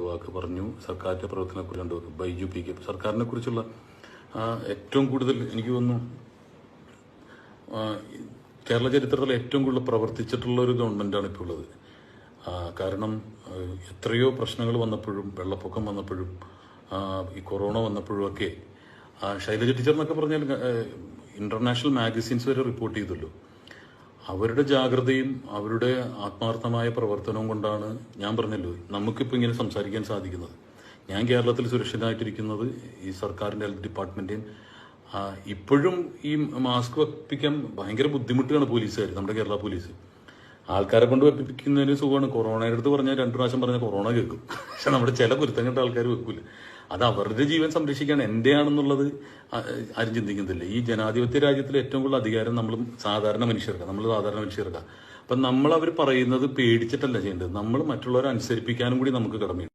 വാക്ക് പറഞ്ഞു. സർക്കാരിന്റെ പ്രവർത്തനത്തെക്കുറിച്ച് 2 വാക്ക്. ബൈജു പി കെ സർക്കാരിനെ കുറിച്ചുള്ള ഏറ്റവും കൂടുതൽ എനിക്ക് തോന്നുന്നു കേരള ചരിത്രത്തിൽ ഏറ്റവും കൂടുതൽ പ്രവർത്തിച്ചിട്ടുള്ള ഒരു ഗവൺമെന്റാണ് ഇപ്പോൾ ഉള്ളത്. കാരണം എത്രയോ പ്രശ്നങ്ങൾ വന്നപ്പോഴും, വെള്ളപ്പൊക്കം വന്നപ്പോഴും, ഈ കൊറോണ വന്നപ്പോഴും ഒക്കെ ശൈലജ ടീച്ചർ എന്നൊക്കെ പറഞ്ഞാൽ ഇന്റർനാഷണൽ മാഗസിൻസ് വരെ റിപ്പോർട്ട് ചെയ്തല്ലോ. അവരുടെ ജാഗ്രതയും അവരുടെ ആത്മാർത്ഥമായ പ്രവർത്തനവും കൊണ്ടാണ് ഞാൻ പറഞ്ഞല്ലോ നമുക്കിപ്പോൾ ഇങ്ങനെ സംസാരിക്കാൻ സാധിക്കുന്നത്. ഞാൻ കേരളത്തിൽ സുരക്ഷിതമായിട്ടിരിക്കുന്നത് ഈ സർക്കാരിൻ്റെ ഹെൽത്ത് ഡിപ്പാർട്ട്മെൻറ്റേയും ഇപ്പോഴും ഈ മാസ്ക് വെപ്പിക്കാൻ ഭയങ്കര ബുദ്ധിമുട്ടാണ് പോലീസുകാർ, നമ്മുടെ കേരള പോലീസ്. ആൾക്കാരെ കൊണ്ട് വെപ്പിക്കുന്നതിന് സുഖമാണ്. കൊറോണയുടെ അടുത്ത് പറഞ്ഞാൽ 2 പ്രാവശ്യം പറഞ്ഞാൽ കൊറോണ കേൾക്കും. പക്ഷെ നമ്മുടെ ചില കുരുത്തങ്ങട്ട ആൾക്കാർ വെക്കൂല. അത് അവരുടെ ജീവൻ സംരക്ഷിക്കാൻ എൻ്റെയാണെന്നുള്ളത് ആരും ചിന്തിക്കുന്നില്ല. ഈ ജനാധിപത്യ രാജ്യത്തിൽ ഏറ്റവും കൂടുതൽ അധികാരം നമ്മൾ സാധാരണ മനുഷ്യർക്കാണ്. അപ്പം നമ്മൾ അവർ പറയുന്നത് പേടിച്ചിട്ടല്ല ചെയ്യേണ്ടത്, നമ്മൾ മറ്റുള്ളവരെ അനുസരിപ്പിക്കാനും കൂടി നമുക്ക് കടമയുണ്ട്.